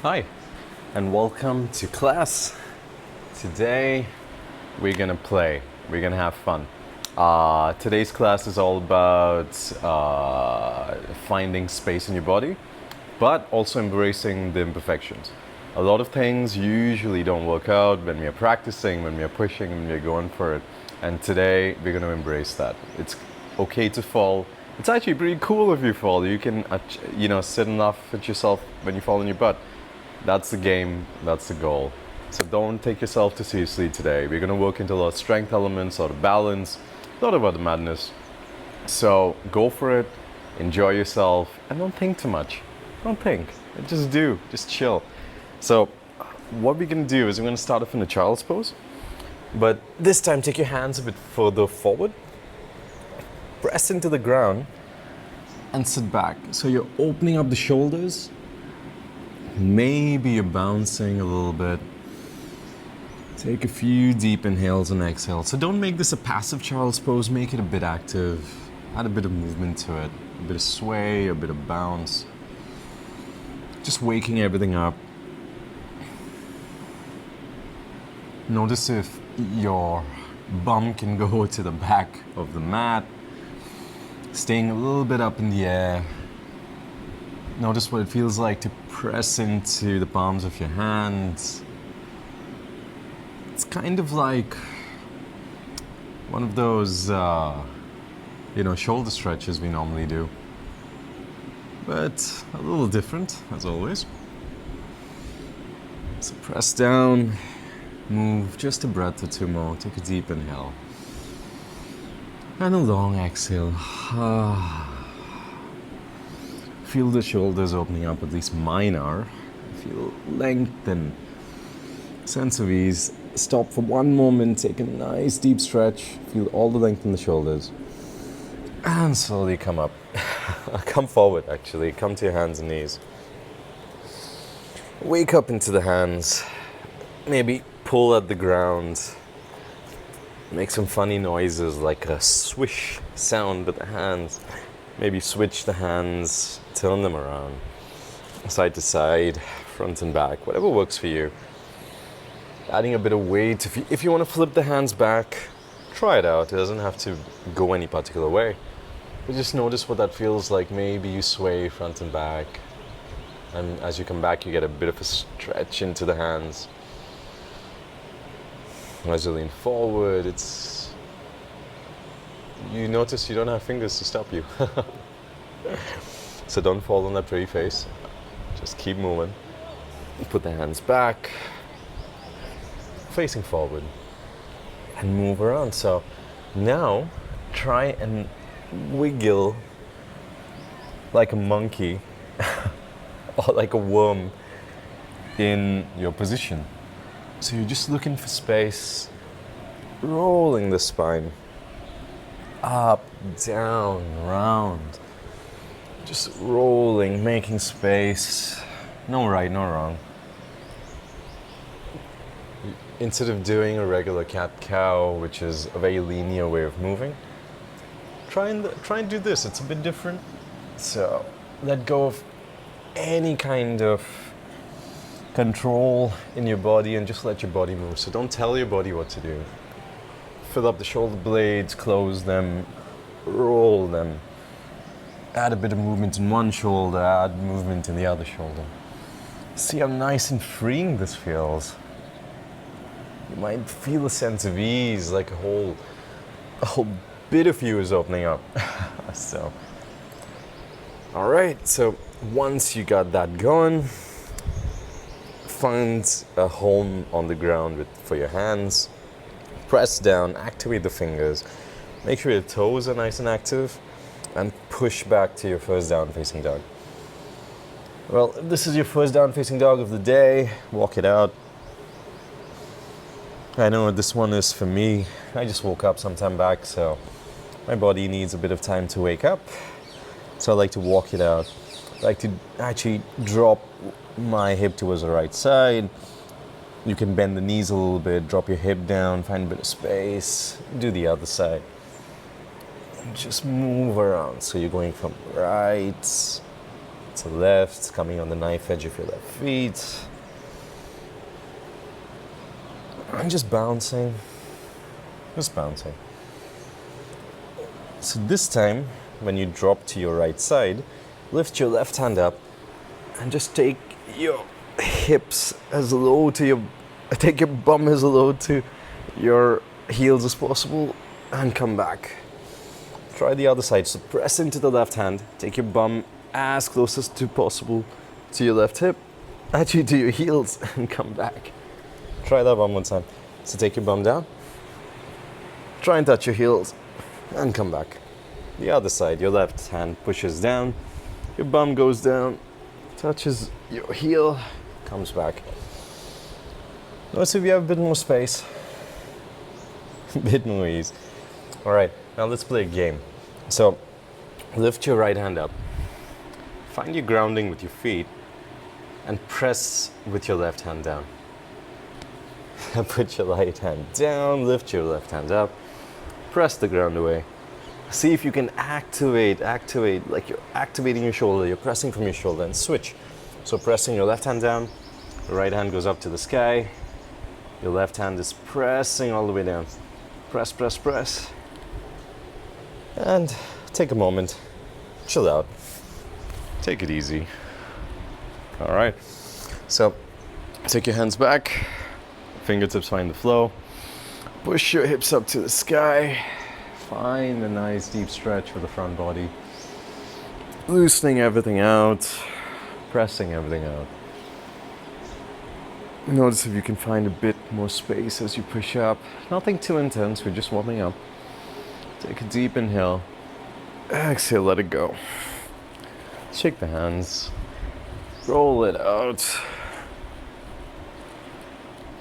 Hi, and welcome to class. Today, we're gonna play. We're gonna have fun. Today's class is all about finding space in your body, but also embracing the imperfections. A lot of things usually don't work out when we are practicing, when we are pushing, when we are going for it. And today, we're gonna embrace that. It's okay to fall. It's actually pretty cool if you fall. You can, sit and laugh at yourself when you fall on your butt. That's the game, that's the goal. So don't take yourself too seriously today. We're gonna work into a lot of strength elements, a lot of balance, a lot about the madness. So go for it, enjoy yourself, and don't think too much. Don't think, just do, just chill. So what we're gonna do is we're gonna start off in a child's pose, but this time take your hands a bit further forward, press into the ground, and sit back. So you're opening up the shoulders. Maybe you're bouncing a little bit. Take a few deep inhales and exhales. So don't make this a passive child's pose, make it a bit active. Add a bit of movement to it. A bit of sway, a bit of bounce. Just waking everything up. Notice if your bum can go to the back of the mat. Staying a little bit up in the air. Notice what it feels like to press into the palms of your hands. It's kind of like one of those, shoulder stretches we normally do. But a little different, as always. So press down, move just a breath or two more. Take a deep inhale. And a long exhale. Feel the shoulders opening up, at least mine are. Feel lengthen. Sense of ease. Stop for one moment, take a nice deep stretch. Feel all the length in the shoulders. And slowly come up. Come forward, actually. Come to your hands and knees. Wake up into the hands. Maybe pull at the ground. Make some funny noises like a swish sound with the hands. Maybe switch the hands, turn them around, side to side, front and back, whatever works for you. Adding a bit of weight. If you want to flip the hands back, try it out. It doesn't have to go any particular way. But just notice what that feels like. Maybe you sway front and back. And as you come back, you get a bit of a stretch into the hands. As you lean forward, you notice you don't have fingers to stop you. So don't fall on that pretty face. Just keep moving. Put the hands back, facing forward, and move around. So now try and wiggle like a monkey or like a worm in your position. So you're just looking for space, rolling the spine. Up, down, round. Just rolling, making space. No right, no wrong. Instead of doing a regular cat-cow, which is a very linear way of moving, try and do this. It's a bit different. So let go of any kind of control in your body and just let your body move. So don't tell your body what to do. Fill up the shoulder blades, close them, roll them. Add a bit of movement in one shoulder, add movement in the other shoulder. See how nice and freeing this feels. You might feel a sense of ease, like a whole bit of you is opening up. So, all right, so once you got that going, find a home on the ground for your hands. Press down, activate the fingers, make sure your toes are nice and active, and push back to your first down facing dog. Well, if this is your first down facing dog of the day, walk it out. I know this one is for me. I just woke up some time back, so my body needs a bit of time to wake up. So I like to walk it out. I like to actually drop my hip towards the right side. You can bend the knees a little bit, drop your hip down, find a bit of space, do the other side. And just move around. So you're going from right to the left, coming on the knife edge of your left feet. And just bouncing. Just bouncing. So this time, when you drop to your right side, lift your left hand up and just take your hips as low to your, take your bum as low to your heels as possible and come back. Try the other side. So press into the left hand, take your bum as close as to possible to your left hip, actually to your heels, and come back. Try that one more time. So take your bum down, try and touch your heels, and come back. The other side, your left hand pushes down, your bum goes down, touches your heel, comes back. Notice if you have a bit more space, a bit more ease. All right, now let's play a game. So lift your right hand up, find your grounding with your feet, and press with your left hand down. Put your right hand down, lift your left hand up, press the ground away. See if you can activate, like you're activating your shoulder, you're pressing from your shoulder, and switch. So pressing your left hand down, the right hand goes up to the sky, your left hand is pressing all the way down. Press, press, press. And take a moment, chill out, take it easy. All right, so take your hands back, fingertips find the flow, push your hips up to the sky, find a nice deep stretch for the front body, loosening everything out, pressing everything out. Notice if you can find a bit more space as you push up. Nothing too intense, we're just warming up. Take a deep inhale, exhale, let it go. Shake the hands, roll it out.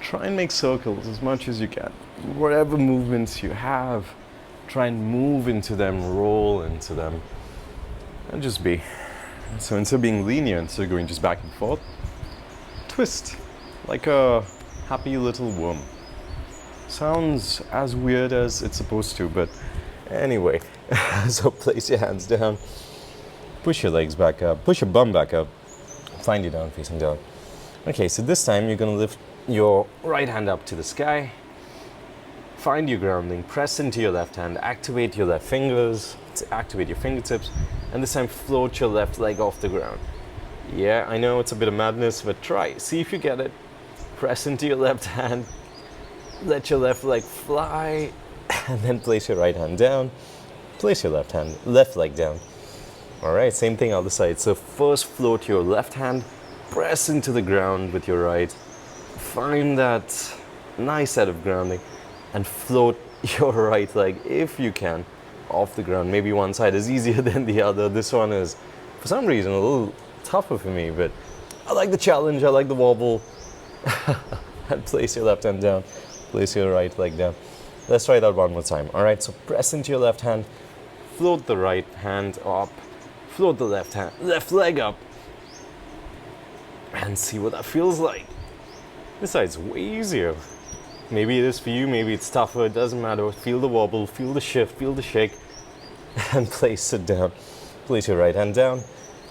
Try and make circles as much as you can. Whatever movements you have, try and move into them, roll into them, and just be. So instead of being linear, instead of going just back and forth, twist like a happy little worm. Sounds as weird as it's supposed to, but anyway. So place your hands down, push your legs back up, push your bum back up, find your down facing dog. Okay, so this time you're gonna lift your right hand up to the sky, find your grounding, press into your left hand, activate your left fingers, activate your fingertips, and this time float your left leg off the ground. Yeah, I know it's a bit of madness, but try, see if you get it. Press into your left hand, let your left leg fly, and then place your right hand down, place your left leg down. All right, same thing other side. So first float your left hand, press into the ground with your right, find that nice set of grounding, and float your right leg, if you can, off the ground. Maybe one side is easier than the other. This one is, for some reason, a little tougher for me, but I like the challenge, I like the wobble. And place your left hand down, place your right leg down. Let's try that one more time. All right, so press into your left hand, float the right hand up, float the left leg up, and see what that feels like. This side's way easier. Maybe it is for you, maybe it's tougher, it doesn't matter. Feel the wobble, feel the shift, feel the shake, and place it down. Place your right hand down,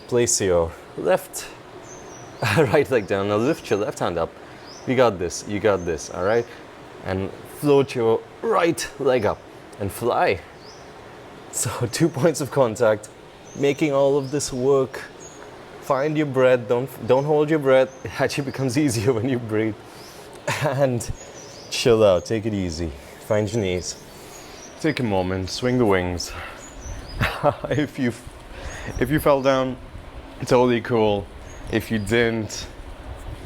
place your right leg down. Now lift your left hand up. You got this, all right? And float your right leg up and fly. So 2 points of contact, making all of this work. Find your breath, don't hold your breath. It actually becomes easier when you breathe. And chill out, take it easy. Find your knees. Take a moment, swing the wings. If you fell down, totally cool. If you didn't,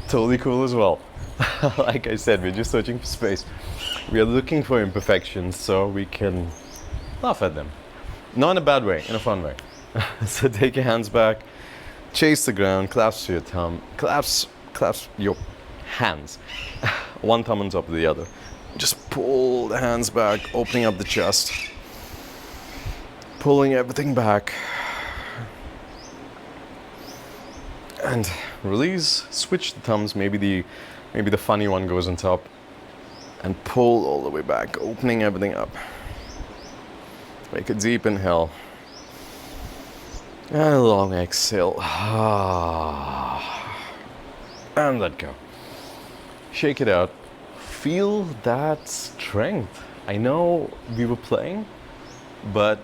totally cool as well. Like I said, we're just searching for space. We are looking for imperfections so we can laugh at them. Not in a bad way, in a fun way. So take your hands back, chase the ground, clasp your thumb, clasp your hands. One thumb on top of the other. Just pull the hands back, opening up the chest. Pulling everything back. And release, switch the thumbs, maybe the funny one goes on top, and pull all the way back, opening everything up. Make a deep inhale. And a long exhale. And let go. Shake it out. Feel that strength. I know we were playing, but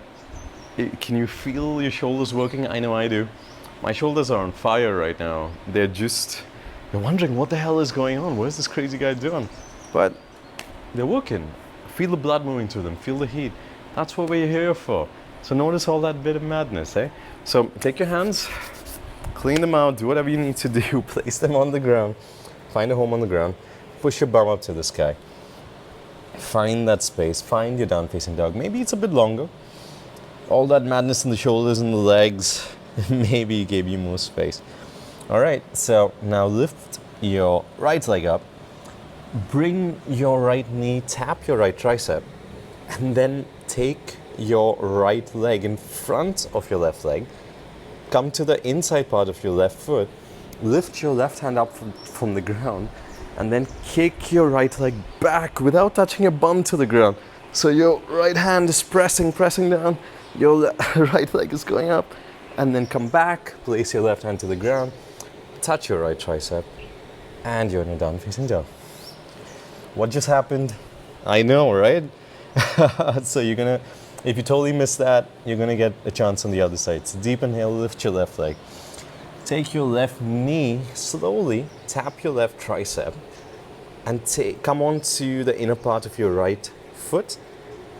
can you feel your shoulders working? I know I do. My shoulders are on fire right now. You're wondering what the hell is going on? What is this crazy guy doing? But they're working. Feel the blood moving through them. Feel the heat. That's what we're here for. So notice all that bit of madness, eh? So take your hands, clean them out, do whatever you need to do. Place them on the ground. Find a home on the ground. Push your bum up to the sky. Find that space. Find your down facing dog. Maybe it's a bit longer. All that madness in the shoulders and the legs maybe gave you more space. All right, so now lift your right leg up. Bring your right knee, tap your right tricep, and then take your right leg in front of your left leg. Come to the inside part of your left foot. Lift your left hand up from the ground, and then kick your right leg back without touching your bum to the ground. So your right hand is pressing down, your right leg is going up, and then come back, place your left hand to the ground, touch your right tricep, and you're in a down facing dog. What just happened? I know, right? So if you totally missed that, you're gonna get a chance on the other side. So deep inhale, lift your left leg. Take your left knee, slowly tap your left tricep, and come on to the inner part of your right foot.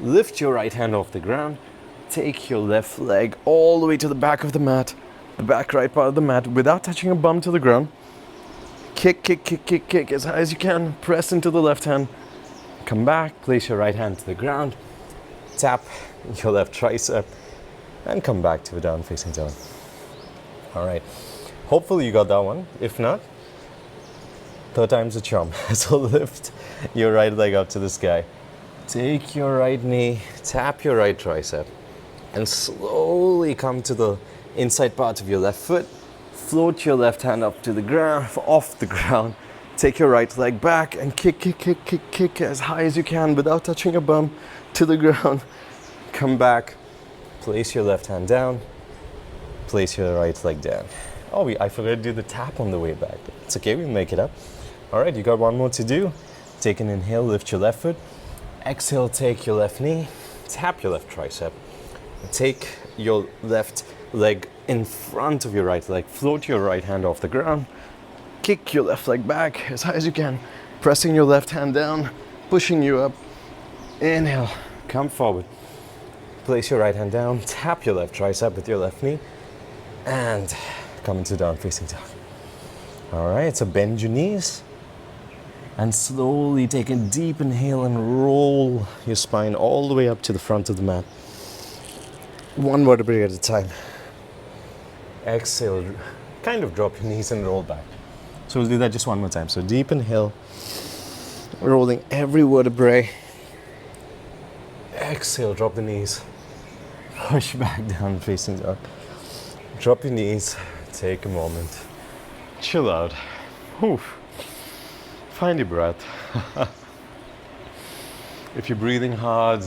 Lift your right hand off the ground. Take your left leg all the way to the back of the mat, the back right part of the mat, without touching your bum to the ground. Kick as high as you can. Press into the left hand. Come back, place your right hand to the ground. Tap your left tricep, and come back to a down facing dog. All right. Hopefully you got that one. If not, third time's a charm. So lift your right leg up to the sky. Take your right knee, tap your right tricep, and slowly come to the inside part of your left foot. Float your left hand up to the ground, off the ground. Take your right leg back and kick as high as you can without touching your bum to the ground. Come back, place your left hand down, place your right leg down. Oh, I forgot to do the tap on the way back. It's okay, we'll make it up. All right, you got one more to do. Take an inhale, lift your left foot. Exhale, take your left knee, tap your left tricep. Take your left leg in front of your right leg. Float your right hand off the ground. Kick your left leg back as high as you can. Pressing your left hand down, pushing you up. Inhale, come forward. Place your right hand down, tap your left tricep with your left knee, and come into down facing dog. All right, so bend your knees and slowly take a deep inhale and roll your spine all the way up to the front of the mat. One vertebrae at a time. Exhale, kind of drop your knees and roll back. So we'll do that just one more time. So deep inhale, rolling every vertebrae. Exhale, drop the knees. Push back down facing dog. Drop your knees, take a moment. Chill out. Whew. Find your breath. If you're breathing hard,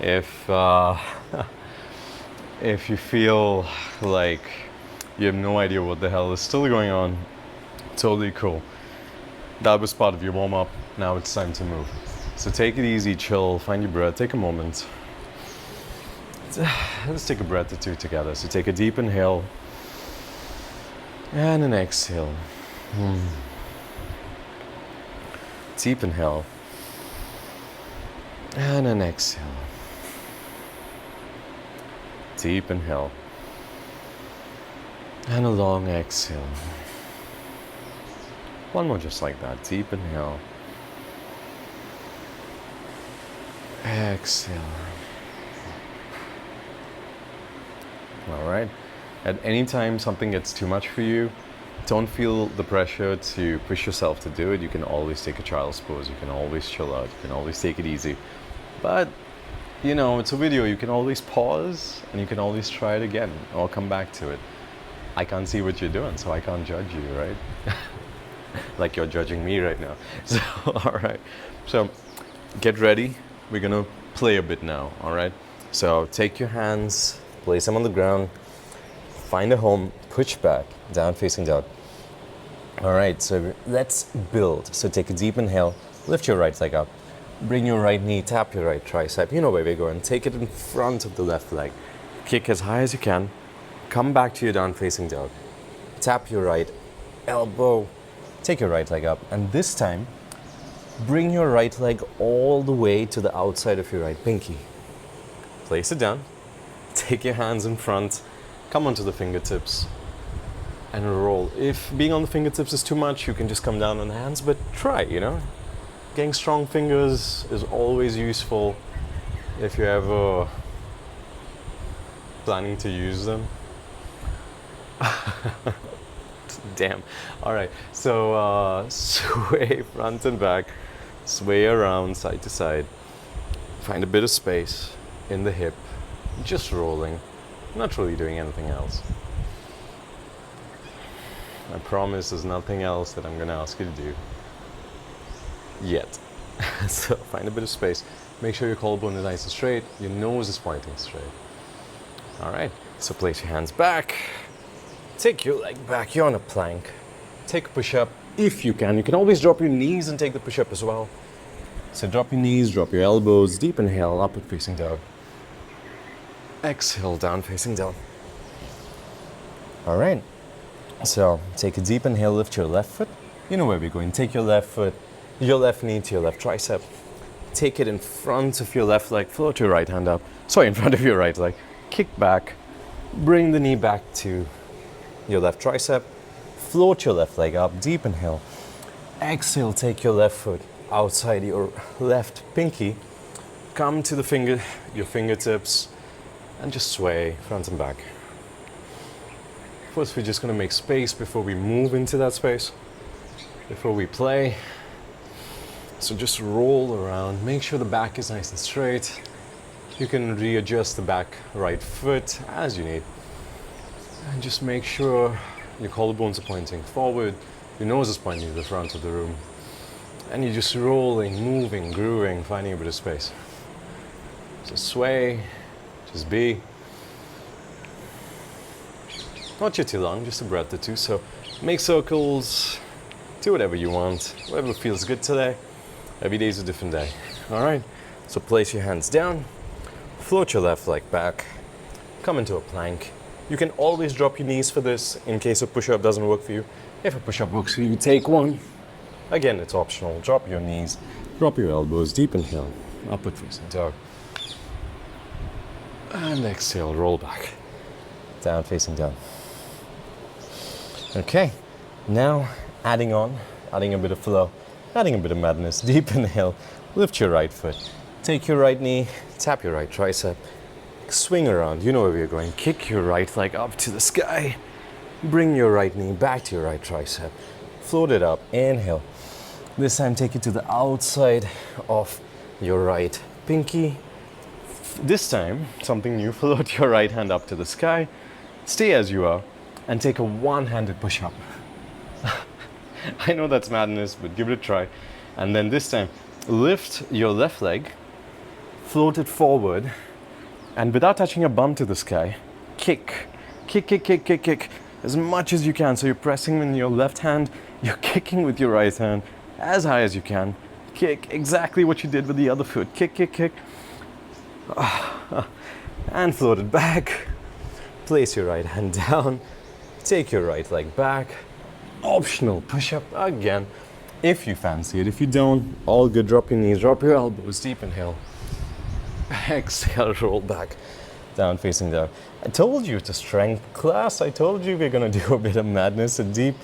if you feel like you have no idea what the hell is still going on, totally cool. That was part of your warm-up. Now it's time to move. So take it easy, chill, find your breath, take a moment. Let's take a breath or two together. So take a deep inhale and an exhale. Deep inhale and an exhale. Deep inhale and a long exhale. One more just like that. Deep inhale. Exhale. All right. At any time something gets too much for you, don't feel the pressure to push yourself to do it. You can always take a child's pose. You can always chill out. You can always take it easy. But, you know, it's a video. You can always pause and you can always try it again or come back to it. I can't see what you're doing, so I can't judge you, right? Like you're judging me right now. So, all right. So, get ready. We're going to play a bit now, all right? So, take your hands, place them on the ground. find a home, push back, down facing dog. All right, so let's build. So take a deep inhale, lift your right leg up, bring your right knee, tap your right tricep. You know where we're going. Take it in front of the left leg. Kick as high as you can. Come back to your down facing dog. Tap your right elbow, take your right leg up, and this time, bring your right leg all the way to the outside of your right pinky. Place it down, take your hands in front, come onto the fingertips, and roll. If being on the fingertips is too much, you can just come down on the hands, but try, Getting strong fingers is always useful if you're ever planning to use them. Damn. All right. So sway front and back, sway around side to side. Find a bit of space in the hip. Just rolling, not really doing anything else. I promise there's nothing else that I'm going to ask you to do yet. So find a bit of space. Make sure your collarbone is nice and straight. Your nose is pointing straight. All right. So place your hands back. Take your leg back, you're on a plank. Take a push-up if you can. You can always drop your knees and take the push-up as well. So drop your knees, drop your elbows, deep inhale, upward facing dog. Exhale, down facing dog. All right, so take a deep inhale, lift your left foot. You know where we're going. Take your left foot, your left knee to your left tricep. Take it in front of your left leg, float your right hand up. Sorry, in front of your right leg. Kick back, bring the knee back to your left tricep, float your left leg up, deep inhale. Exhale, take your left foot outside your left pinky. Come to your fingertips, and just sway front and back. First, we're just going to make space before we move into that space, before we play. So just roll around, make sure the back is nice and straight. You can readjust the back right foot as you need. And just make sure your collarbones are pointing forward, your nose is pointing to the front of the room. And you're just rolling, moving, grooving, finding a bit of space. So sway, just be. Not too long, just a breath or two. So make circles, do whatever you want, whatever feels good today. Every day is a different day. All right, so place your hands down, float your left leg back, come into a plank. You can always drop your knees for this in case a push-up doesn't work for you. If a push-up works for you, take one. Again, it's optional. Drop your knees, drop your elbows, deep inhale, upward facing dog. And exhale, roll back, down facing down. Okay, now adding a bit of flow, adding a bit of madness. Deep inhale, lift your right foot, take your right knee, tap your right tricep, swing around, you know where we're going. Kick your right leg up to the sky. Bring your right knee back to your right tricep. Float it up, inhale. This time take it to the outside of your right pinky. This time, something new, float your right hand up to the sky. Stay as you are and take a one-handed push-up. I know that's madness, but give it a try. And then this time, lift your left leg, float it forward, and without touching a bum to the sky, kick, kick, kick, kick, kick, kick, as much as you can. So you're pressing in your left hand, you're kicking with your right hand, as high as you can. Kick exactly what you did with the other foot. Kick, kick, kick. And float it back. Place your right hand down. Take your right leg back. Optional push-up again, if you fancy it. If you don't, all good. Drop your knees, drop your elbows, deep inhale. Exhale, roll back, down facing down. I told you it's a strength class. I told you we're gonna do a bit of madness. A deep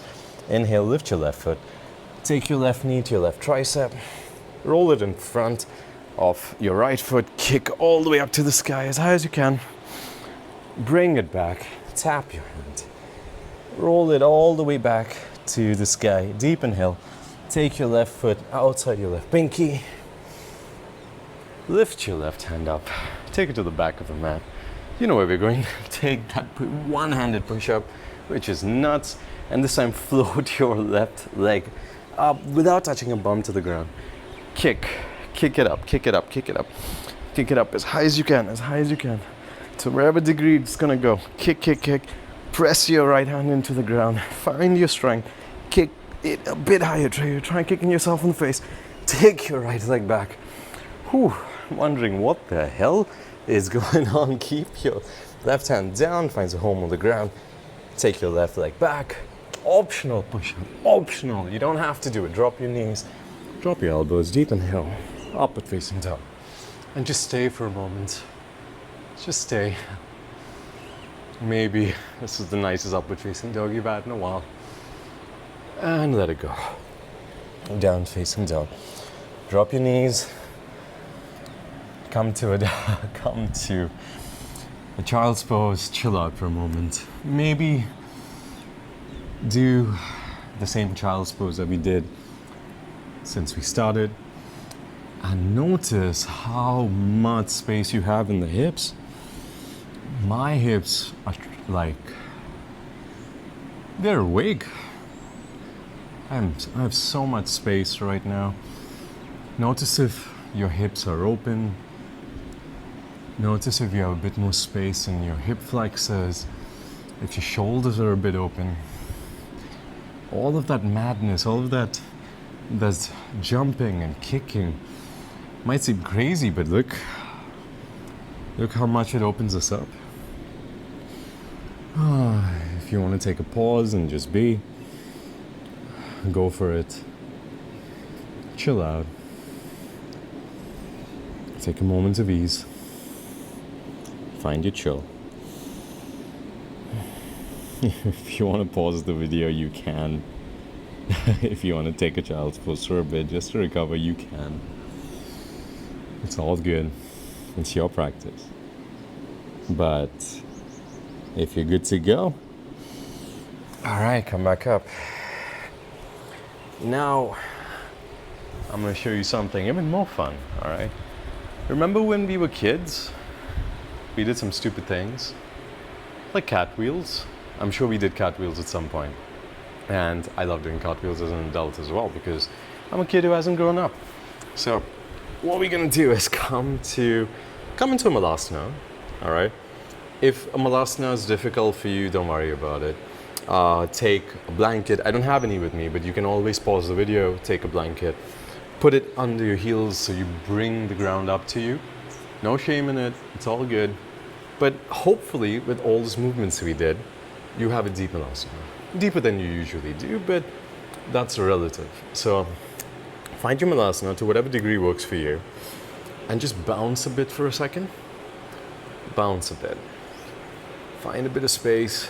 inhale, lift your left foot. Take your left knee to your left tricep. Roll it in front of your right foot. Kick all the way up to the sky as high as you can. Bring it back. Tap your hand. Roll it all the way back to the sky. Deep inhale. Take your left foot outside your left pinky. Lift your left hand up. Take it to the back of the mat. You know where we're going. Take that one-handed push-up, which is nuts. And this time float your left leg up without touching a bum to the ground. Kick. Kick it up, kick it up, kick it up. Kick it up as high as you can, as high as you can. To wherever degree it's gonna go. Kick, kick, kick. Press your right hand into the ground. Find your strength. Kick it a bit higher. Try kicking yourself in the face. Take your right leg back. Whew. I'm wondering what the hell is going on. Keep your left hand down. Finds a home on the ground. Take your left leg back. Optional push-up. Optional. You don't have to do it. Drop your knees. Drop your elbows. Deep inhale. Upward facing dog. And just stay for a moment. Just stay. Maybe this is the nicest upward facing dog you've had in a while. And let it go. Down facing dog. Drop your knees. Come to a child's pose. Chill out for a moment. Maybe do the same child's pose that we did since we started. And notice how much space you have in the hips. My hips are like, they're awake. I have so much space right now. Notice if your hips are open. Notice if you have a bit more space in your hip flexors, if your shoulders are a bit open. All of that madness, all of that jumping and kicking might seem crazy, but look how much it opens us up. If you want to take a pause and just be, go for it. Chill out. Take a moment of ease. Find your chill. If you want to pause the video, you can. If you want to take a child's pose for a bit just to recover, you can. It's all good. It's your practice. But if you're good to go, all right, come back up. Now, I'm going to show you something even more fun, all right? Remember when we were kids? We did some stupid things, like cartwheels. I'm sure we did cartwheels at some point. And I love doing cartwheels as an adult as well because I'm a kid who hasn't grown up. So what we're going to do is come into a malasana, all right? If a malasana is difficult for you, don't worry about it. Take a blanket. I don't have any with me, but you can always pause the video, take a blanket, put it under your heels so you bring the ground up to you. No shame in it, it's all good. But hopefully with all these movements we did, you have a deep malasana. Deeper than you usually do, but that's relative. So find your malasana to whatever degree works for you and just bounce a bit for a second. Bounce a bit. Find a bit of space.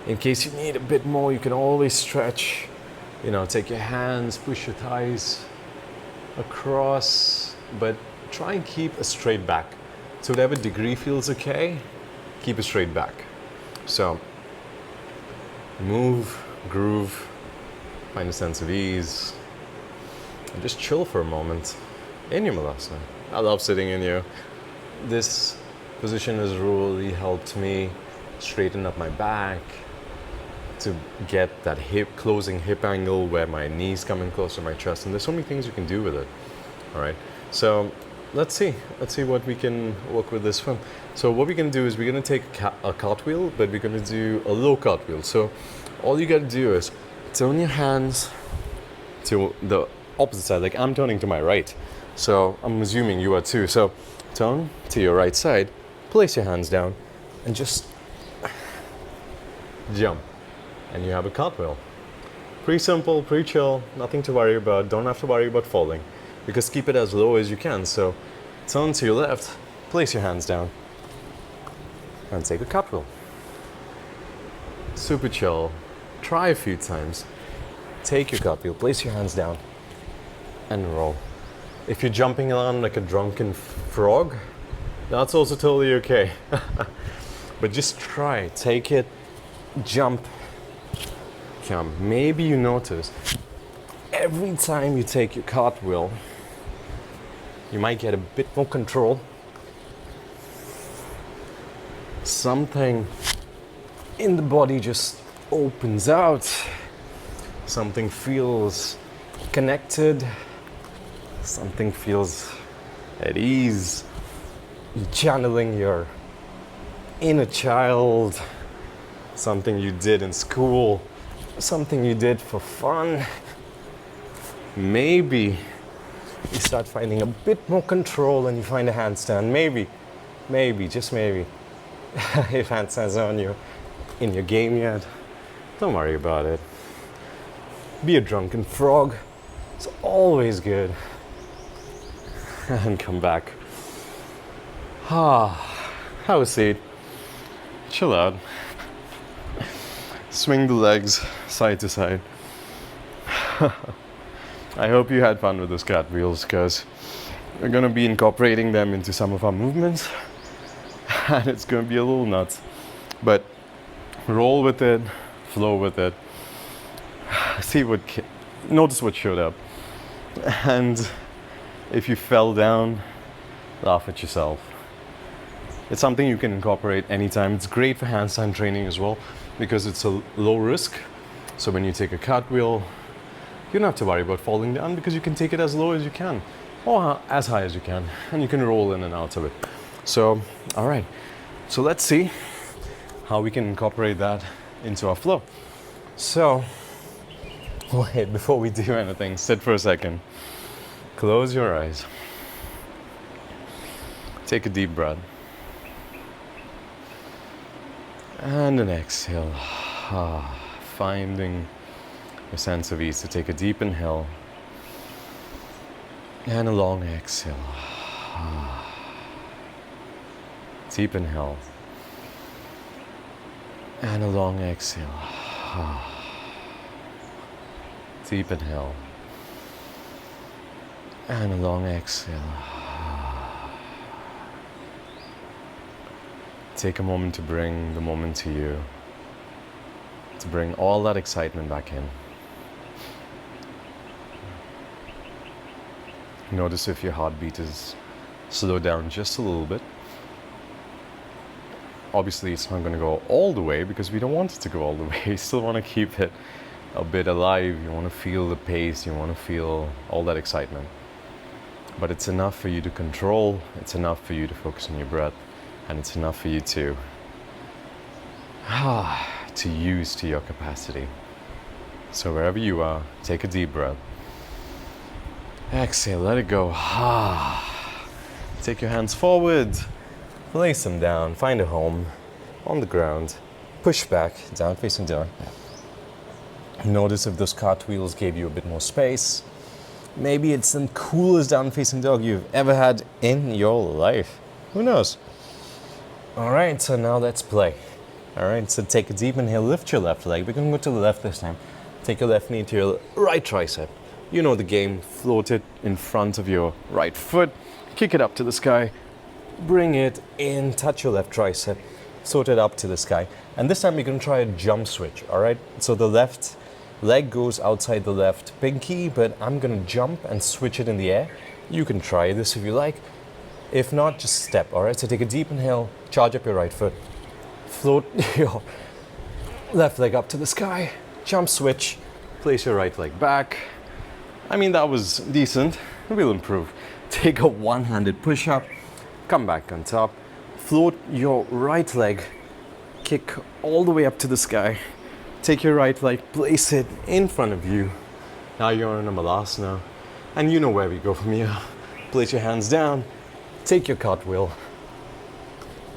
In case you need a bit more, you can always stretch. You know, take your hands, push your thighs across, but try and keep a straight back. To whatever degree feels okay, keep a straight back. So, move, groove, find a sense of ease, and just chill for a moment in your malasana. I love sitting in here. This position has really helped me straighten up my back, to get that closing hip angle where my knees come in close to my chest. And there's so many things you can do with it. All right. So let's see what we can work with this from. So what we're going to do is we're going to take a cartwheel, but we're going to do a low cartwheel. So all you got to do is turn your hands to the opposite side. Like I'm turning to my right. So I'm assuming you are too. So turn to your right side, place your hands down, and just jump. And you have a cartwheel. Pretty simple, pretty chill, nothing to worry about. Don't have to worry about falling because keep it as low as you can. So turn to your left, place your hands down, and take a cartwheel. Super chill. Try a few times. Take your cartwheel, place your hands down, and roll. If you're jumping around like a drunken frog, that's also totally okay. But just try, take it, jump. Maybe you notice every time you take your cartwheel, you might get a bit more control. Something in the body just opens out. Something feels connected. Something feels at ease. You're channeling your inner child. something you did in school, something you did for fun. Maybe you start finding a bit more control and you find a handstand. Maybe, just maybe. If handstands are in your game yet, don't worry about it. Be a drunken frog. It's always good. And come back. Have a seat. Chill out. Swing the legs side to side. I hope you had fun with those cartwheels because we're going to be incorporating them into some of our movements and it's going to be a little nuts. But roll with it, flow with it, notice what showed up. And if you fell down, laugh at yourself. It's something you can incorporate anytime. It's great for handstand training as well because it's a low risk. So when you take a cartwheel, you don't have to worry about falling down because you can take it as low as you can or as high as you can, and you can roll in and out of it. So, all right. So let's see how we can incorporate that into our flow. So, wait, before we do anything, sit for a second. Close your eyes. Take a deep breath. And an exhale. Finding a sense of ease. So take a deep inhale. And a long exhale. Deep inhale. And a long exhale. Deep inhale. And a long exhale. Take a moment to bring the moment to you. To bring all that excitement back in. Notice if your heartbeat is slowed down just a little bit. Obviously, it's not going to go all the way because we don't want it to go all the way. You still want to keep it a bit alive. You want to feel the pace. You want to feel all that excitement. But it's enough for you to control. It's enough for you to focus on your breath. And it's enough for you to use to your capacity. So wherever you are, take a deep breath. Exhale, let it go. Take your hands forward. Place them down. Find a home on the ground. Push back, down facing down. Notice if those cartwheels gave you a bit more space. Maybe it's the coolest down facing dog you've ever had in your life. Who knows? All right, so now let's play. All right, so take a deep inhale, lift your left leg. We're going to go to the left this time. Take your left knee to your right tricep. You know the game. Float it in front of your right foot. Kick it up to the sky. Bring it in, touch your left tricep. Float it up to the sky. And this time you're going to try a jump switch, all right? So the left leg goes outside the left pinky, but I'm going to jump and switch it in the air. You can try this if you like. If not, just step, all right? So take a deep inhale, charge up your right foot. Float your left leg up to the sky. Jump switch. Place your right leg back. I mean, that was decent. We'll improve. Take a one-handed push-up. Come back on top. Float your right leg. Kick all the way up to the sky. Take your right leg, place it in front of you. Now you're in a malasana. And you know where we go from here. Place your hands down. Take your cartwheel.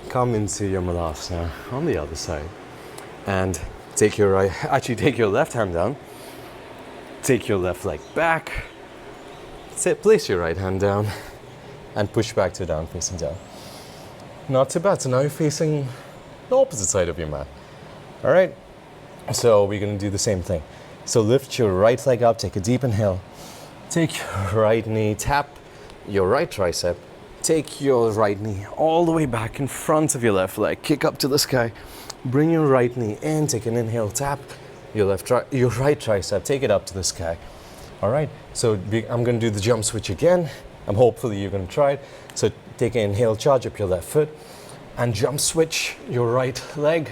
Come into your malasana on the other side. And take your left hand down. Take your left leg back. Place your right hand down. And push back to down facing down. Not too bad. So now you're facing the opposite side of your mat. All right. So we're going to do the same thing. So lift your right leg up. Take a deep inhale. Take your right knee. Tap your right tricep. Take your right knee all the way back in front of your left leg. Kick up to the sky. Bring your right knee in. Take an inhale. Tap your right tricep. Take it up to the sky. All right. So I'm going to do the jump switch again. Hopefully you're going to try it. So take an inhale. Charge up your left foot. And jump switch your right leg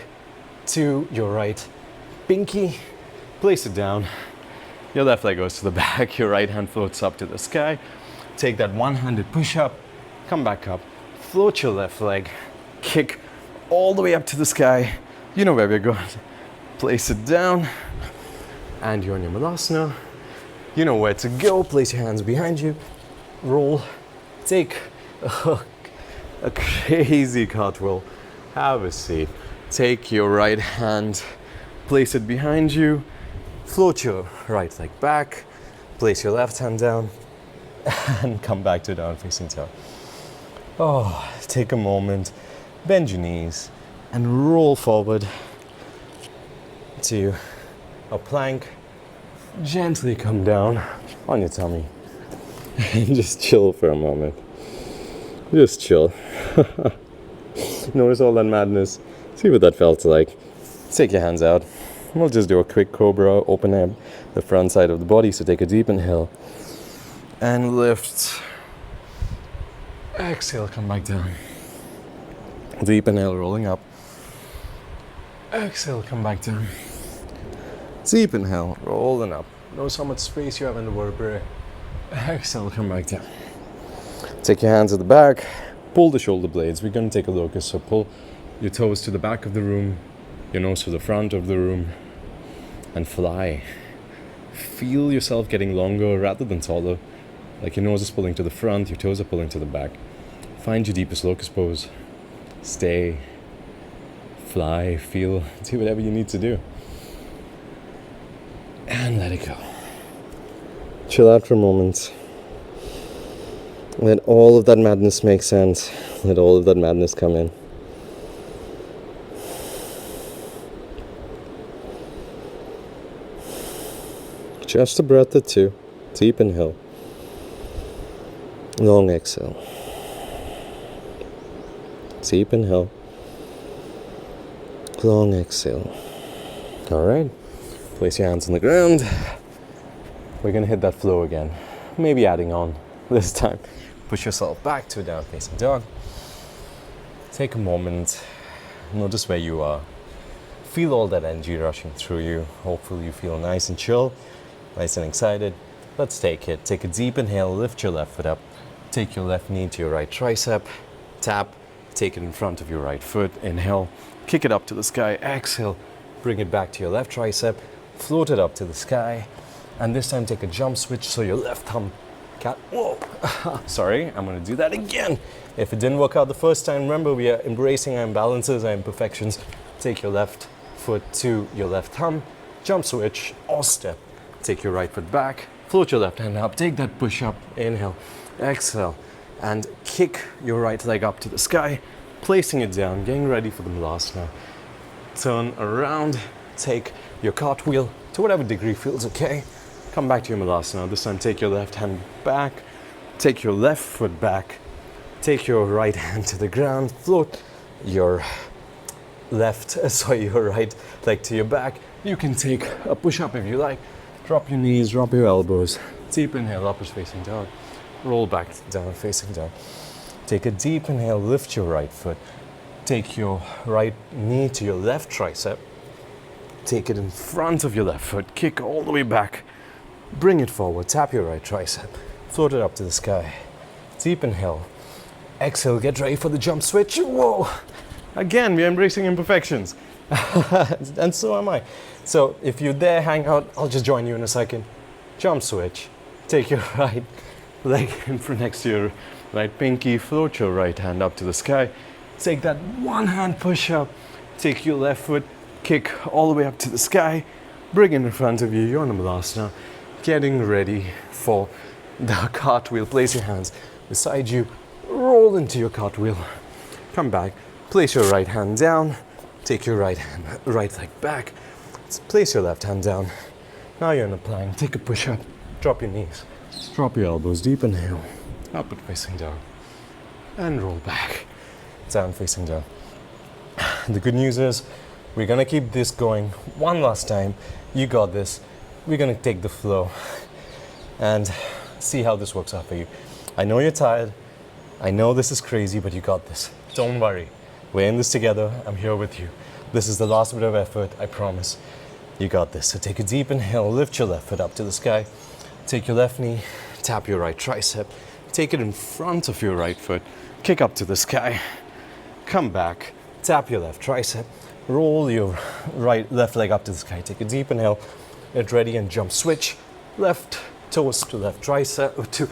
to your right pinky. Place it down. Your left leg goes to the back. Your right hand floats up to the sky. Take that one-handed push-up. Come back up. Float your left leg. Kick all the way up to the sky. You know where we're going. Place it down, and you're on your Malasana. You know where to go. Place your hands behind you. Roll. Take a crazy cartwheel. Have a seat. Take your right hand, place it behind you. Float your right leg back. Place your left hand down, and come back to down facing dog. Oh, take a moment. Bend your knees and roll forward to a plank. Gently come down on your tummy and just chill for a moment. Just chill. Notice all that madness. See what that felt like. Take your hands out. We'll just do a quick cobra, open up the front side of the body. So take a deep inhale and lift. Exhale, come back down. Deep inhale, rolling up. Exhale, come back down. Deep inhale, rolling up. Notice how much space you have in the vertebrae. Exhale, come back down. Take your hands at the back. Pull the shoulder blades. We're going to take a locust. So pull your toes to the back of the room, your nose to the front of the room, and fly. Feel yourself getting longer rather than taller. Like your nose is pulling to the front, your toes are pulling to the back. Find your deepest locust pose. Stay. Fly, feel, do whatever you need to do. And let it go. Chill out for a moment. Let all of that madness make sense. Let all of that madness come in. Just a breath or two. Deep inhale. Long exhale. Deep inhale. Long exhale. Alright. Place your hands on the ground. We're going to hit that flow again. Maybe adding on this time. Push yourself back to a down facing dog. Take a moment. Notice where you are. Feel all that energy rushing through you. Hopefully you feel nice and chill, nice and excited. Let's take it. Take a deep inhale. Lift your left foot up. Take your left knee to your right tricep. Tap. Take it in front of your right foot. Inhale. Kick it up to the sky. Exhale. Bring it back to your left tricep. Float it up to the sky. And this time take a jump switch so your left thumb can't. Whoa. Sorry, I'm going to do that again. If it didn't work out the first time, remember we are embracing our imbalances, our imperfections. Take your left foot to your left thumb. Jump switch or step. Take your right foot back. Float your left hand up. Take that push up. Inhale. Exhale. And kick your right leg up to the sky. Placing it down. Getting ready for the Malasana. Turn around. Take your cartwheel to whatever degree feels okay. Come back to your Malasana. This time take your left hand back. Take your left foot back. Take your right hand to the ground. Float your your right leg to your back. You can take a push-up if you like. Drop your knees, drop your elbows. Deep inhale, upwards facing dog. Roll back, down facing dog. Take a deep inhale, lift your right foot. Take your right knee to your left tricep. Take it in front of your left foot. Kick all the way back. Bring it forward. Tap your right tricep. Float it up to the sky. Deep inhale. Exhale. Get ready for the jump switch. Whoa! Again, we're embracing imperfections. And so am I. So if you're there, hang out. I'll just join you in a second. Jump switch. Take your right leg in front next to your right pinky. Float your right hand up to the sky. Take that one hand push up. Take your left foot. Kick all the way up to the sky. Bring it in front of you. You're on the Malasana. Getting ready for the cartwheel. Place your hands beside you. Roll into your cartwheel. Come back. Place your right hand down. Take your right leg back. Place your left hand down. Now you're in a plank. Take a push up. Drop your knees. Drop your elbows. Deep inhale. Upward facing dog. And roll back. Down facing dog. The good news is we're gonna keep this going one last time. You got this. We're gonna take the flow and see how this works out for you. I know you're tired. I know this is crazy, but you got this. Don't worry. We're in this together. I'm here with you. This is the last bit of effort, I promise. You got this. So take a deep inhale. Lift your left foot up to the sky. Take your left knee. Tap your right tricep. Take it in front of your right foot. Kick up to the sky. Come back. Tap your left tricep. Roll your left leg up to the sky. Take a deep inhale. Get ready and jump switch. Left toes to left tricep, to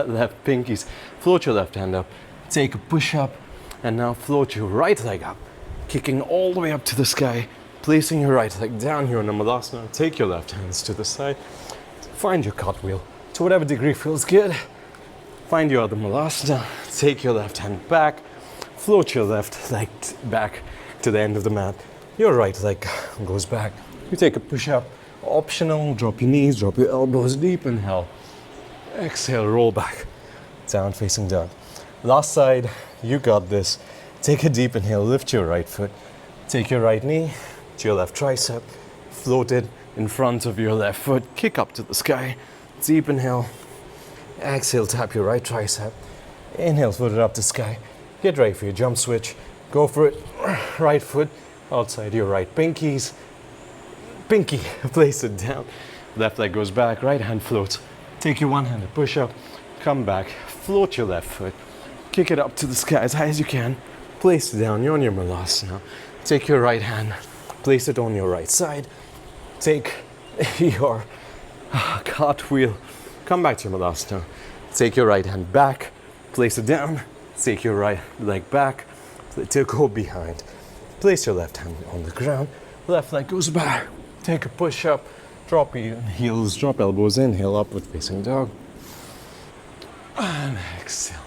left pinkies. Float your left hand up. Take a push up. And now float your right leg up. Kicking all the way up to the sky. Placing your right leg down here in the Malasana. Take your left hands to the side. Find your cartwheel to whatever degree feels good. Find your other Malasana. Take your left hand back. Float your left leg back to the end of the mat. Your right leg goes back. You take a push up. Optional. Drop your knees, drop your elbows. Deep inhale. Exhale, roll back. Down facing dog. Last side, you got this. Take a deep inhale. Lift your right foot. Take your right knee to your left tricep. Float it in front of your left foot. Kick up to the sky. Deep inhale. Exhale, tap your right tricep. Inhale, float it up to the sky. Get ready for your jump switch. Go for it. Right foot outside your right pinkies. Pinky, place it down. Left leg goes back, right hand floats. Take your one-handed push up. Come back, float your left foot. Kick it up to the sky as high as you can. Place it down, you're on your Malasana. Take your right hand, place it on your right side. Take your cartwheel. Come back to your Malasana. Take your right hand back, place it down. Take your right leg back, to go behind. Place your left hand on the ground. Left leg goes back. Take a push up. Drop your heels, drop elbows, inhale, upward facing dog. And exhale.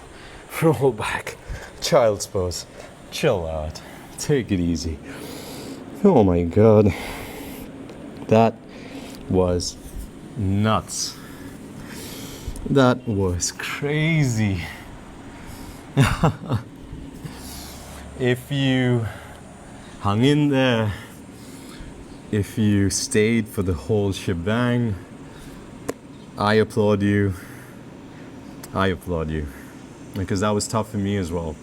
Roll back. Child's pose. Chill out. Take it easy. Oh my God. That was nuts. That was crazy. If you hung in there, if you stayed for the whole shebang, I applaud you. I applaud you. Because that was tough for me as well.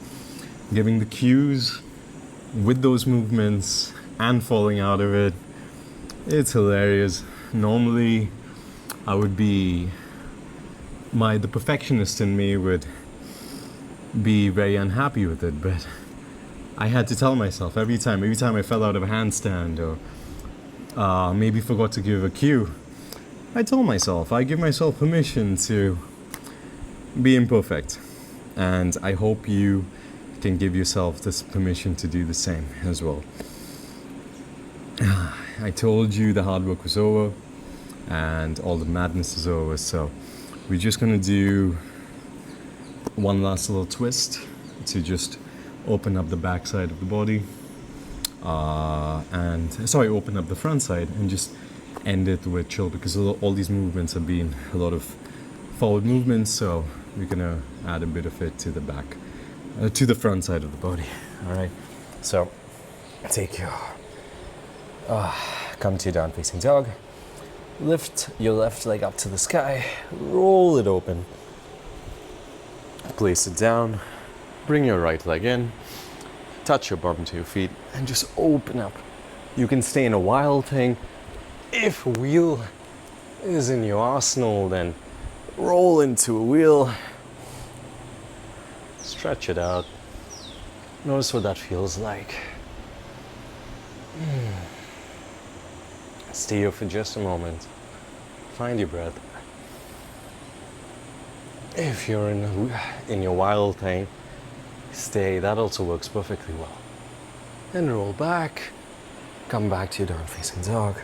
Giving the cues with those movements and falling out of it, it's hilarious. Normally, I would be, the perfectionist in me would be very unhappy with it, but I had to tell myself every time I fell out of a handstand or maybe forgot to give a cue, I told myself, I give myself permission to be imperfect. And I hope you can give yourself this permission to do the same as well. I told you the hard work was over and all the madness is over, so we're just gonna do one last little twist to just open up the back side of the body open up the front side and just end it with chill, because all these movements have been a lot of forward movements, so we're gonna add a bit of it to the back, to the front side of the body. All right, so take your come to your down facing dog. Lift your left leg up to the sky, roll it open, place it down, bring your right leg in, touch your bottom to your feet, and just open up. You can stay in a wild thing. If a wheel is in your arsenal, then roll into a wheel, stretch it out, notice what that feels like. Stay here for just a moment, find your breath. If you're in your wild thing, stay, that also works perfectly well. And roll back, come back to your down facing dog.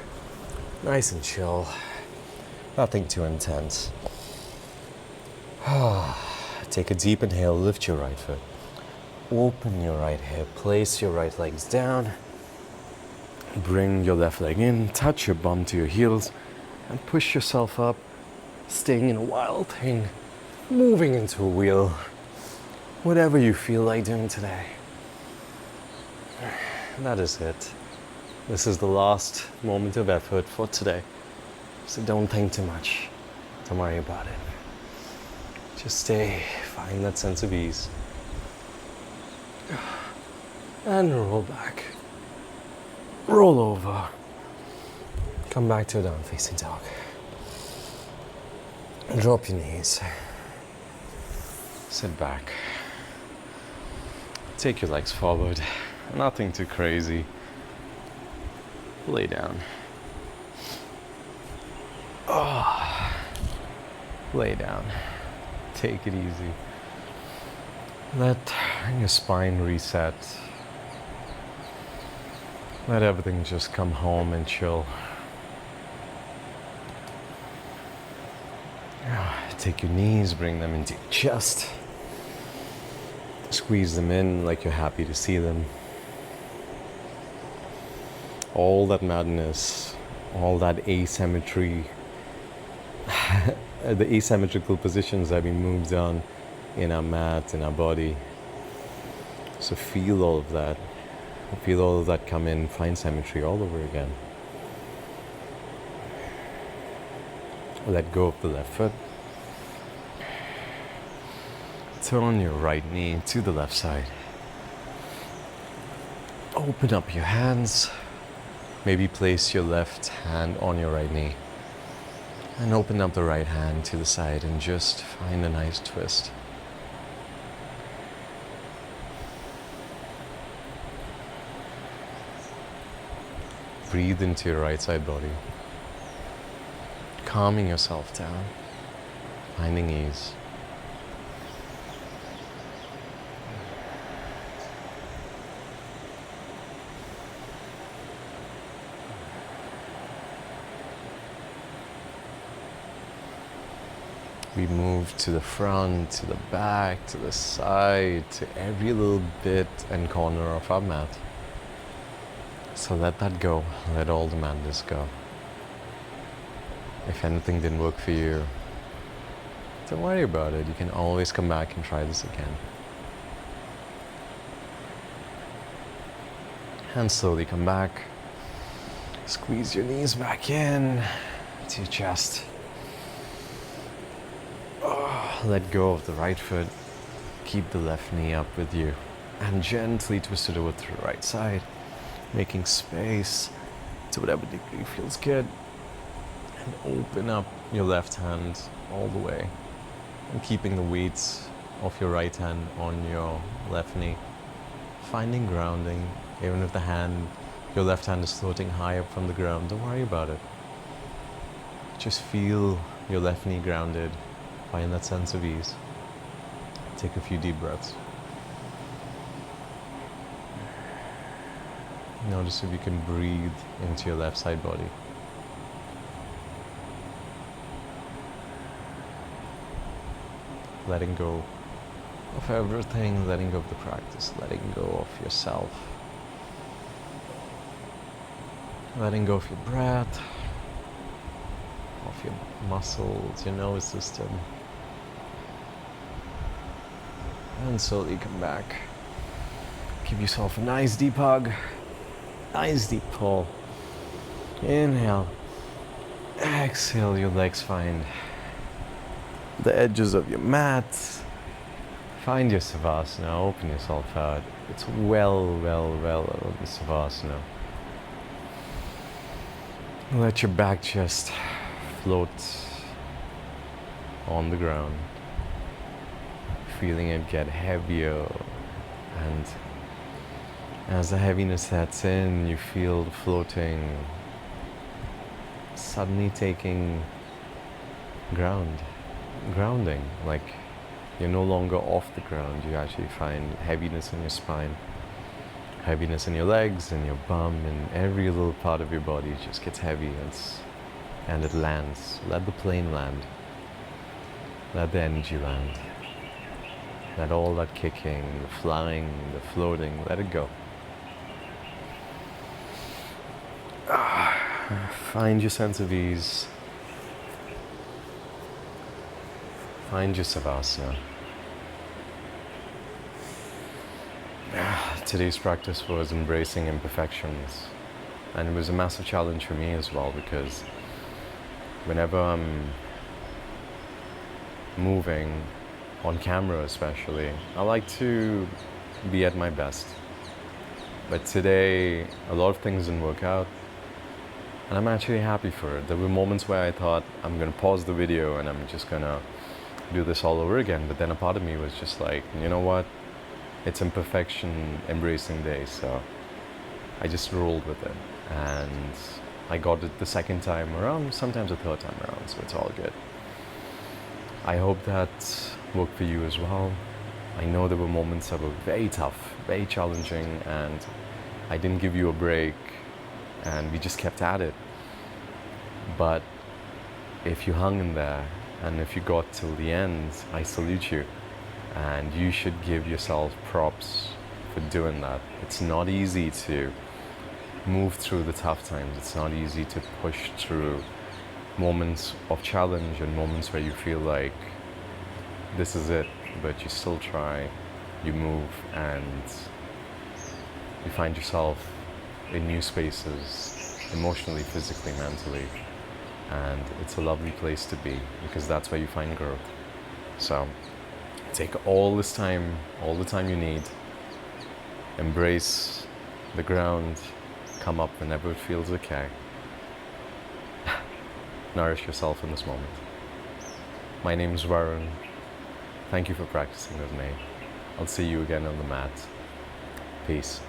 Nice and chill, nothing too intense. Take a deep inhale, lift your right foot. Open your right hip, place your right legs down. Bring your left leg in, touch your bum to your heels, and push yourself up, staying in a wild thing, moving into a wheel, whatever you feel like doing today. That is it. This is the last moment of effort for today. So don't think too much. Don't worry about it. Just stay, find that sense of ease. And roll back. Roll over. Come back to a down facing dog. Drop your knees. Sit back. Take your legs forward. Nothing too crazy. lay down. Lay down. Take it easy. Let your spine reset. Let everything just come home and chill. Take your knees, bring them into your chest. Squeeze them in like you're happy to see them. All that madness, all that asymmetry, the asymmetrical positions that we moved on in our mat, in our body. So feel all of that. Feel all of that come in, find symmetry all over again. Let go of the left foot. Turn your right knee to the left side. Open up your hands. Maybe place your left hand on your right knee. And open up the right hand to the side and just find a nice twist. Breathe into your right side body. Calming yourself down. Finding ease. We move to the front, to the back, to the side, to every little bit and corner of our mat. So let that go. Let all the madness go. If anything didn't work for you, don't worry about it. You can always come back and try this again. And slowly come back. Squeeze your knees back in to your chest. Let go of the right foot. Keep the left knee up with you. And gently twist it over to the right side. Making space to whatever degree feels good. And open up your left hand all the way. And keeping the weights of your right hand on your left knee. Finding grounding. Even if your left hand is floating high up from the ground, don't worry about it. Just feel your left knee grounded. Find that sense of ease. Take a few deep breaths. Notice if you can breathe into your left side body. Letting go of everything, letting go of the practice, letting go of yourself. Letting go of your breath, of your muscles, your nervous system. And slowly come back. Give yourself a nice deep hug. Nice deep pull. Inhale. Exhale, your legs find the edges of your mat. Find your Savasana. Open yourself out. It's well on the Savasana. Let your back just float on the ground. Feeling it get heavier, and as the heaviness sets in, you feel the floating suddenly taking grounding, like you're no longer off the ground. You actually find heaviness in your spine, heaviness in your legs, and your bum, and every little part of your body just gets heavy, and it lands. Let the plane land. Let the energy land. Let all that kicking, the flying, the floating, let it go. Find your sense of ease. Find your Savasana. Today's practice was embracing imperfections. And it was a massive challenge for me as well, because whenever I'm moving, on camera especially, I like to be at my best. But today, a lot of things didn't work out, and I'm actually happy for it. There were moments where I thought, I'm gonna pause the video and I'm just gonna do this all over again, but then a part of me was just like, you know what? It's imperfection embracing day, so I just rolled with it. and I got it the second time around, sometimes the third time around, so it's all good. I hope that worked for you as well. I know there were moments that were very tough, very challenging, and I didn't give you a break, and we just kept at it. But if you hung in there, and if you got till the end, I salute you. And you should give yourself props for doing that. It's not easy to move through the tough times. It's not easy to push through moments of challenge and moments where you feel like this is it, but you still try, you move, and you find yourself in new spaces, emotionally, physically, mentally. And it's a lovely place to be, because that's where you find growth. So take all this time, all the time you need, embrace the ground, come up whenever it feels okay. Nourish yourself in this moment. My name is Varun. Thank you for practicing with me. I'll see you again on the mat. Peace.